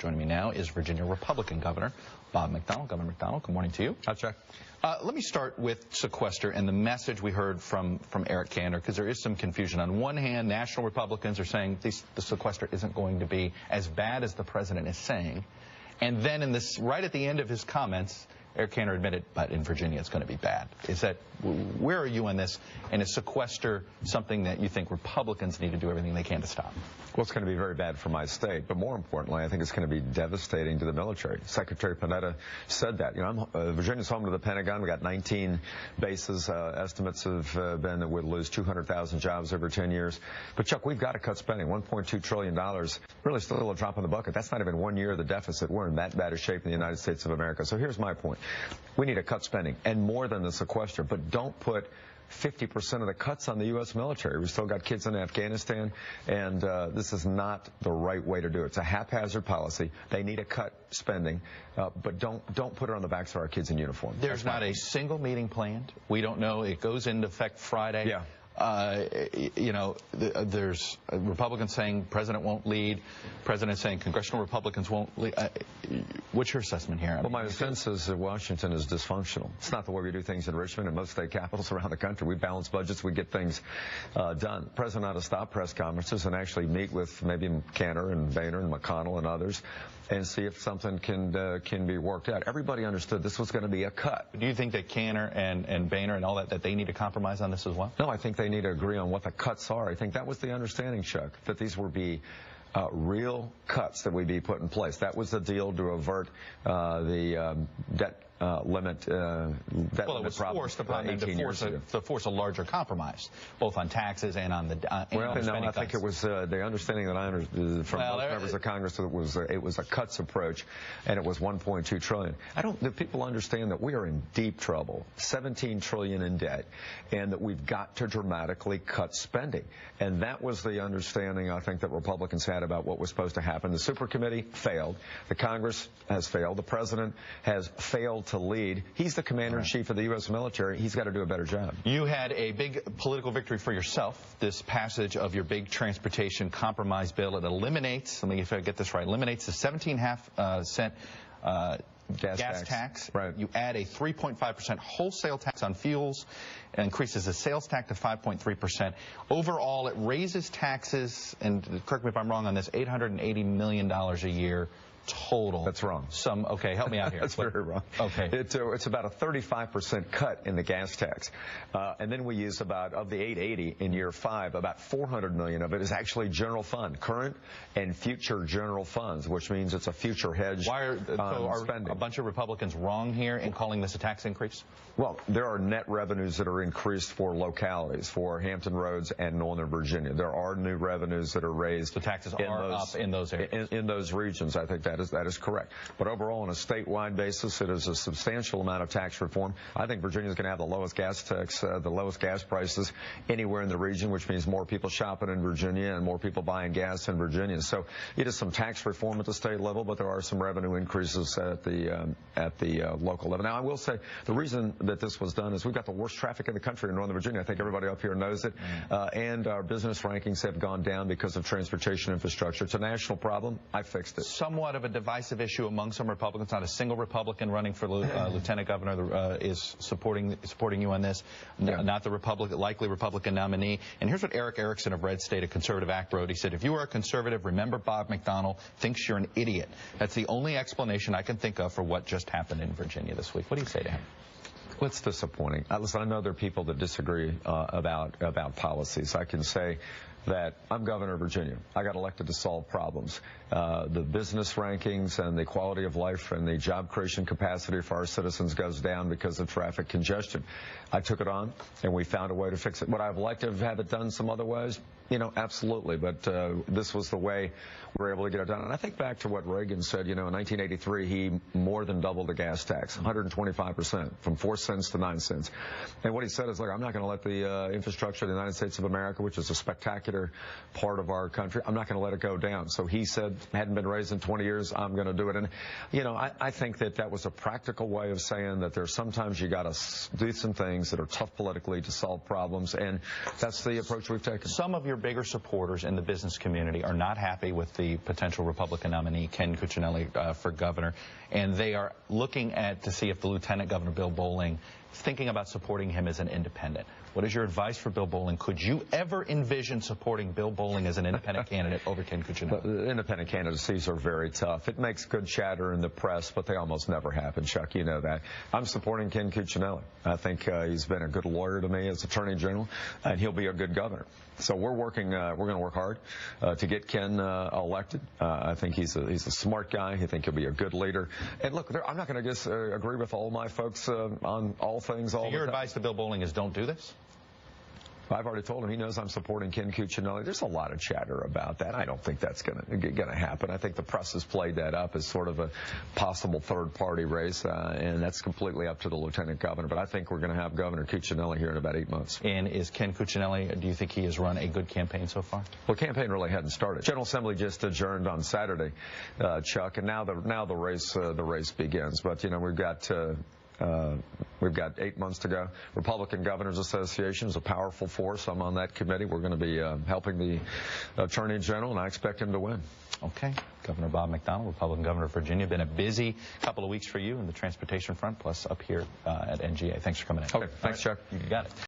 Joining me now is Virginia Republican Governor Bob McDonnell. Governor McDonnell, good morning to you. Hi, Chuck. Let me start with sequester and the message we heard from Eric Cantor, because there is some confusion. On one hand, national Republicans are saying the sequester isn't going to be as bad as the president is saying. And then right at the end of his comments, Eric Cantor admitted, but in Virginia it's going to be bad. Where are you on this? And is sequester something that you think Republicans need to do everything they can to stop? Well, it's going to be very bad for my state, but more importantly, I think it's going to be devastating to the military. Secretary Panetta said that. You know, Virginia's home to the Pentagon. We got 19 bases. Estimates have been that we'll lose 200,000 jobs over 10 years. But Chuck, we've got to cut spending. $1.2 trillion, really still a drop in the bucket. That's not even 1 year of the deficit. We're in that bad a shape in the United States of America. So here's my point. We need to cut spending, and more than the sequester, but don't put 50% of the cuts on the U.S. military. We've still got kids in Afghanistan, and this is not the right way to do it. It's a haphazard policy. They need to cut spending, but don't put it on the backs of our kids in uniform. There's not a single meeting planned. We don't know. It goes into effect Friday. Yeah. You know, there's Republicans saying president won't lead, president saying congressional Republicans won't lead. What's your assessment here? Well, my sense is that Washington is dysfunctional. It's not the way we do things in Richmond and most state capitals around the country. We balance budgets, we get things done. The president ought to stop press conferences and actually meet with maybe Cantor and Boehner and McDonnell and others and see if something can be worked out. Everybody understood this was going to be a cut. Do you think that Cantor and Boehner and all that they need to compromise on this as well? No, I think they need to agree on what the cuts are. I think that was the understanding, Chuck, that these would be real cuts that would be put in place. That was the deal to avert the debt limit. Well, it was forced upon them to force a larger compromise, both on taxes and on the well, no, I think it was the understanding that I understood from most members of Congress that it was a cuts approach, and it was $1.2 trillion. Do people understand that we are in deep trouble, $17 trillion in debt, and that we've got to dramatically cut spending. And that was the understanding I think that Republicans had about what was supposed to happen. The super committee failed. The Congress has failed. The president has failed to lead. He's the commander-in-chief of the U.S. military. He's got to do a better job. You had a big political victory for yourself, this passage of your big transportation compromise bill. It eliminates, let me if I get this right, eliminates the 17.5 cent gas tax. Right. You add a 3.5% wholesale tax on fuels, and increases the sales tax to 5.3%. Overall, it raises taxes, and correct me if I'm wrong on this, $880 million a year total. That's wrong. Okay, help me out here. That's very wrong. Okay. It's about a 35% cut in the gas tax. And then we use about, of the 880 in year 5, about 400 million of it is actually general fund, current and future general funds, which means it's a future hedge on spending. A bunch of Republicans wrong here in calling this a tax increase? Well, there are net revenues that are increased for localities, for Hampton Roads and Northern Virginia. There are new revenues that are raised. The taxes are up in those areas. In those regions, I think that is correct. But overall, on a statewide basis, it is a substantial amount of tax reform. I think Virginia's going to have the lowest gas tax, the lowest gas prices anywhere in the region, which means more people shopping in Virginia and more people buying gas in Virginia. So it is some tax reform at the state level, but there are some revenue increases at the local level. Now, I will say the reason that this was done is we've got the worst traffic in the country in Northern Virginia. I think everybody up here knows it. And our business rankings have gone down because of transportation infrastructure. It's a national problem. I fixed it. Somewhat of a divisive issue among some Republicans. Not a single Republican running for lieutenant governor is supporting you on this. Not the likely Republican nominee. And here's what Eric Erickson of Red State, a conservative act, wrote. He said, if you are a conservative, remember Bob McDonnell thinks you're an idiot. That's the only explanation I can think of for what just happened in Virginia this week. What do you say to him? Well, it's disappointing. Listen, I know there are people that disagree about policies. I can say that I'm governor of Virginia. I got elected to solve problems. The business rankings and the quality of life and the job creation capacity for our citizens goes down because of traffic congestion. I took it on, and we found a way to fix it. Would I have liked to have it done some other ways? You know, absolutely. But this was the way we were able to get it done. And I think back to what Reagan said, you know, in 1983, he more than doubled the gas tax, 125%, from 4 cents to 9 cents. And what he said is, look, I'm not going to let the infrastructure of the United States of America, which is a spectacular part of our country, I'm not going to let it go down. So he said, hadn't been raised in 20 years, I'm going to do it. And, you know, I think that was a practical way of saying that there's sometimes you got to do some things that are tough politically to solve problems. And that's the approach we've taken. Some of your bigger supporters in the business community are not happy with the potential Republican nominee, Ken Cuccinelli, for governor, and they are looking to see if the Lieutenant Governor, Bill Bolling, is thinking about supporting him as an independent. What is your advice for Bill Bolling? Could you ever envision supporting Bill Bolling as an independent candidate over Ken Cuccinelli? The independent candidacies are very tough. It makes good chatter in the press, but they almost never happen, Chuck. You know that. I'm supporting Ken Cuccinelli. I think he's been a good lawyer to me as Attorney General, and he'll be a good governor. So we're working. We're going to work hard to get Ken elected. I think he's a smart guy. I think he'll be a good leader. And look, I'm not going to just agree with all my folks on all things all the time. Your advice to Bill Bolling is don't do this? I've already told him he knows I'm supporting Ken Cuccinelli. There's a lot of chatter about that. I don't think that's going to happen. I think the press has played that up as sort of a possible third-party race, and that's completely up to the lieutenant governor. But I think we're going to have Governor Cuccinelli here in about 8 months. And is Ken Cuccinelli, do you think he has run a good campaign so far? Well, campaign really hadn't started. General Assembly just adjourned on Saturday, Chuck, and now the race begins. But you know we've got 8 months to go. Republican Governors Association is a powerful force. I'm on that committee. We're going to be helping the Attorney General, and I expect him to win. Okay. Governor Bob McDonnell, Republican Governor of Virginia. Been a busy couple of weeks for you in the transportation front, plus up here at NGA. Thanks for coming in. Okay. Thanks, Chuck. You got it.